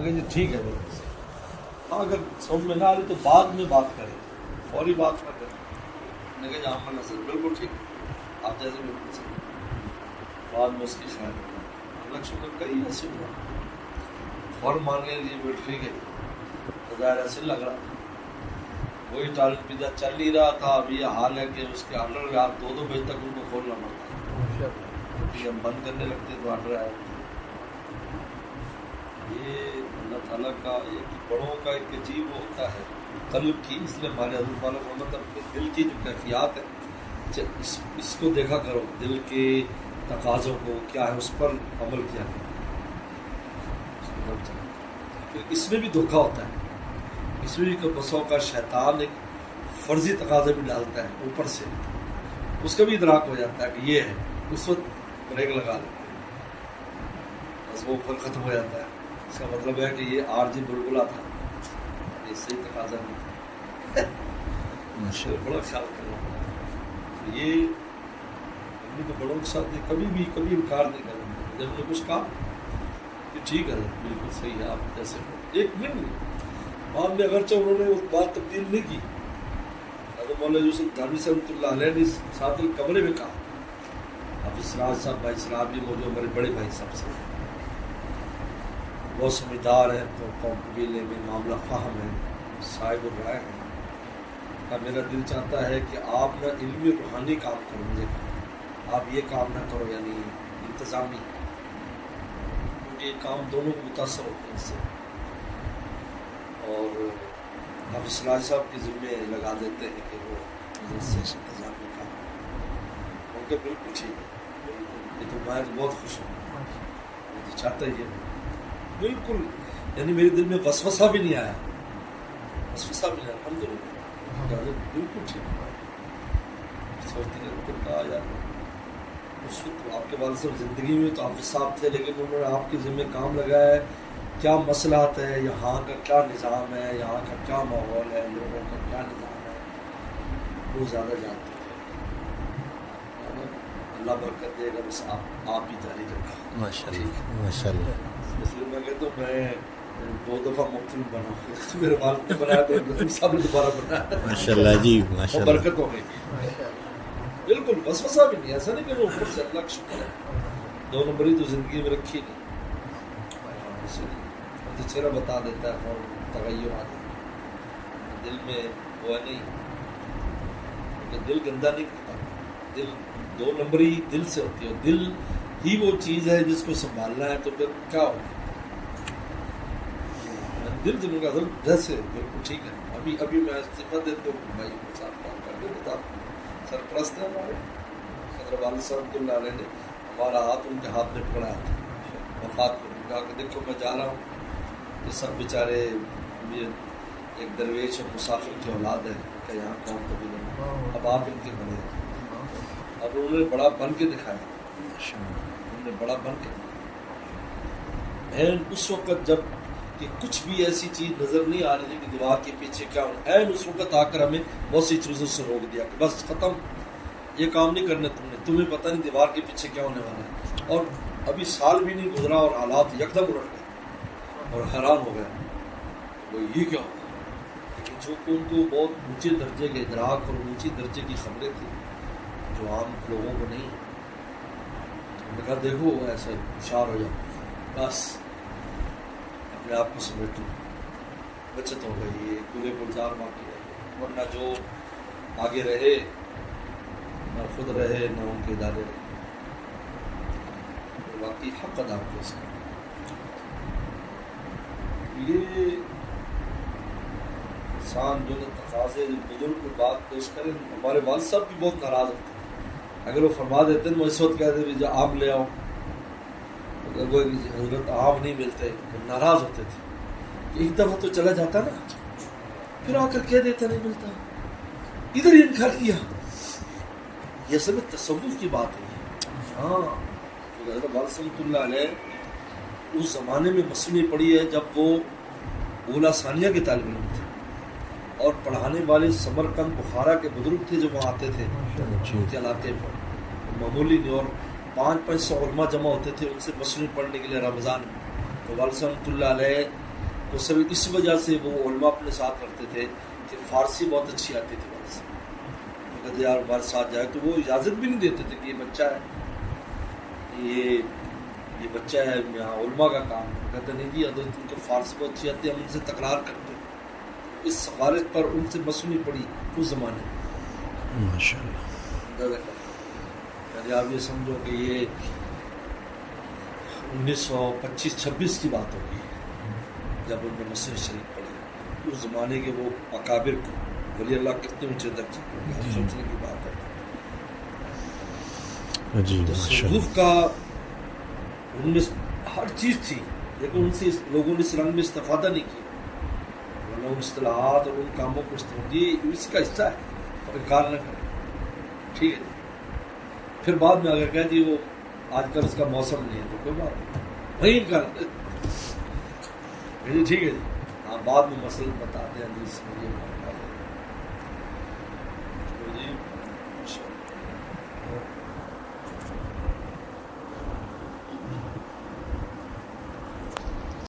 کہا جی ٹھیک ہے بالکل صحیح. ہاں اگر سمجھ میں نہ آ رہی تو بعد میں بات کریں, فوری بات نہ کریں. میں نے کہا جی آپ کا نظر بالکل ٹھیک ہے, آپ جیسے بالکل صحیح. بعد میں اس کی شاید اللہ شکر کئی ایسے ہوا فوراً مان گئے جی ٹھیک ہے. ظاہر ایسے لگ رہا تھا وہی ٹالن پیزا چل نہیں رہا تھا. اب یہ حال ہے کہ اس کے آرڈر رات 2 بجے تک ان کو کھولنا پڑتا ہے, کیونکہ ہم بند کرنے لگتے تو آرڈر آیا. یہ اللہ تعالیٰ کا ایک بڑوں کا ایک عجیب ہوتا ہے قلب کی. اس لیے ہمارے حضرت والا محمد اپنے دل کی جو کیفیات ہے اس کو دیکھا کرو, دل کے تقاضوں کو کیا ہے اس پر عمل کیا کرو. اس میں بھی دھوکہ ہوتا ہے, اس میں بھی بسوں کا شیطان ایک فرضی تقاضے بھی ڈالتا ہے اوپر سے, اس کا بھی ادراک ہو جاتا ہے کہ یہ ہے, اس وقت بریک لگا لیتے ہیں, بس وہ اوپر ختم ہو جاتا ہے. اس کا مطلب ہے کہ یہ عارضی بلبلا تھا, یہ صحیح تقاضا نہیں تھا. بڑا خیال کرنا پڑا. یہ ہم نے تو بڑوں کے ساتھ کبھی انکار نہیں کرنا. جب انہوں نے کچھ کہا کہ ٹھیک ہے بالکل صحیح ہے آپ جیسے ایک منٹ بعد میں اگرچہ انہوں نے وہ بات تبدیل نہیں کی. حضرت مولانا یوسف دھانوی صاحب رحمۃ اللہ علیہ نے ساتھ کمرے میں کہا, حافظ سراج صاحب بھائی سراج بھی موجود ہمارے بڑے بھائی صاحب سے بہت سمجھدار ہیں, تو قوم قبیلے میں معاملہ فاہم ہے, صاحب الرائے ہیں. میرا دل چاہتا ہے کہ آپ نہ علمی روحانی کام کرو, مجھے آپ یہ کام نہ کرو یعنی انتظامی, کیونکہ یہ کام دونوں کو متاثر ہوتے ہیں اس سے. اور حافظ سراج صاحب کے ذمے لگا دیتے ہیں کہ وہ انتظامی کام ان کے بالکل ٹھیک ہے. یہ تو میں بہت خوش ہوں, میں تو چاہتا ہی ہے بالکل, یعنی میرے دل میں وسوسہ بھی نہیں آیا, وسوسہ بھی نہیں آیا. الحمدللہ بالکل ٹھیک ہے. سوچتے ہیں کہ کہا یار اس وقت آپ کے والد صاحب زندگی میں تو حافظ صاحب تھے, لیکن انہوں نے آپ کے ذمہ کام لگایا ہے. کیا مسئلات ہے, یہاں کا کیا نظام ہے, یہاں کا کیا ماحول ہے, لوگوں کا کیا نظام ہے, وہ زیادہ جانتے تھے. اللہ برکت دے گا, بس آپ ہی جاری رکھا. ماشاء اللہ ماشاء اللہ. اس لیے میں کہتا ہوں میں 2 دفعہ مختلف بنا, میرے والد نے بنایا تو صاحب نے دوبارہ بنایا. ماشاء اللہ جی ماشاء اللہ. برکت ہو گئی بالکل. وسوسہ بھی نہیں, ایسا نہیں کہ وہ اوپر سے اللہ کا شکر ہے 2 نمبری تو زندگی میں رکھی نہیں. چہرہ بتا دیتا ہے اور تغیر آ جاتا ہے دل میں, وہ ہے نہیں کہ دل گندا نہیں کرتا. دل 2 نمبری دل سے ہوتی ہے, دل ہی وہ چیز ہے جس کو سنبھالنا ہے. تو پھر کیا ہوگا, دل دنوں کا جیسے بالکل ٹھیک ہے. ابھی میں استعفیٰ دیتا ہوں بھائی کے ساتھ کام کر کے بتا, سرپرست ہیں ہمارے حضرت والد صاحب رحمۃ اللہ علیہ نے ہمارا ہاتھ ان کے ہاتھ میں پکڑایا تھا وفات کو. کہا کہ دیکھو میں جا رہا ہوں, یہ سب بیچارے ایک درویش اور مسافر کی اولاد ہے کہ یہاں قوم کبھی نہیں, اب آپ ان کے بنے. اب انہوں نے بڑا بن کے دکھایا, انہوں نے بڑا بن کے. اس وقت جب کہ کچھ بھی ایسی چیز نظر نہیں آ رہی تھی کہ دیوار کے پیچھے کیا ہونا, اس وقت آ کر ہمیں بہت سی چیزوں سے روک دیا کہ بس ختم, یہ کام نہیں کرنا تمہیں پتہ نہیں دیوار کے پیچھے کیا ہونے والا ہے. اور ابھی سال بھی نہیں گزرا اور حالات یکدم الٹ گئے اور حیران ہو گئے وہ یہ کیا ہوگا. لیکن جو کہ ان کو بہت اونچے درجے کے ادراک اور اونچی درجے کی خبریں تھیں جو عام لوگوں کو نہیں. انہوں نے کہا دیکھو ایسا ہوشیار ہو جاؤ, بس اپنے آپ کو سمیٹ لوں, بچت ہو گئی. یہ پورے گلزار باقی رہے, ورنہ جو آگے رہے نہ خود رہے نہ ان کے ادارے رہے. واقعی حق ادا ہو اس کا. یہ انسان جو تقاضے بزرگ کو بات پیش کرے. ہمارے والد صاحب بھی بہت ناراض ہوتے ہیں اگر وہ فرما دیتے ہیں. میں اس وقت کہتے ہیں جو آم لے آؤ, حضرت آم نہیں ملتے, ناراض ہوتے تھے. ایک دفعہ تو چلا جاتا نا, پھر آ کر کہہ دیتا نہیں ملتا, ادھر ہی انکار کیا. یہ اصل میں تصوف کی بات ہے. ہاں حضرت والد رحمۃ اللہ علیہ اس زمانے میں مسئلے پڑی ہے جب وہ اولا ثانیہ کے طالب علم تھے اور پڑھانے والے سمرقند بخارا کے بزرگ تھے جو وہاں آتے تھے کے علاقے پر, معمولی نہیں, اور 500 علماء جمع ہوتے تھے ان سے مسئلے پڑھنے کے لیے رمضان میں. تو والد رحمۃ اللہ علیہ وہ صرف اس وجہ سے وہ علماء اپنے ساتھ رکھتے تھے کہ فارسی بہت اچھی آتی تھی وہاں سے. وہ کہتے یار ہمارے ساتھ جائے, تو وہ اجازت بھی نہیں دیتے تھے کہ یہ بچہ ہے, یہ بچہ ہے, یہاں علماء کا کام ہے. کہتے نہیں جی حضرت ان کو فارسی بہت اچھی آتی ہے, ہم ان سے تکرار کرتے ہیں. اس سفارش پر ان سے مصنوعی پڑی اس زمانے میں. ماشاء اللہ. یعنی آپ یہ سمجھو کہ یہ 1925-26 کی بات ہوگی جب ان نے مسجد شریف پڑھی. اس زمانے کے وہ اکابر کو ولی اللہ کتنے اونچے درجے کے, سوچنے کی بات ہے. جی تو ماشاء اللہ. تصوف کا ان میں ہر چیز تھی, لیکن ان سے لوگوں نے اس رنگ میں استفادہ نہیں کیا. ورنہ ان اصطلاحات اور ان کاموں کو استعمال, یہ اس کا حصہ ہے, انکار نہ کریں. ٹھیک ہے, پھر بعد میں اگر کہہ جی وہ آج کل اس کا موسم نہیں ہے تو کوئی بات نہیں, وہیں انکار ٹھیک ہے جی. ہاں بعد میں مسئلہ بتاتے ہیں حدیث میں یہ معاملہ ہے. تو جی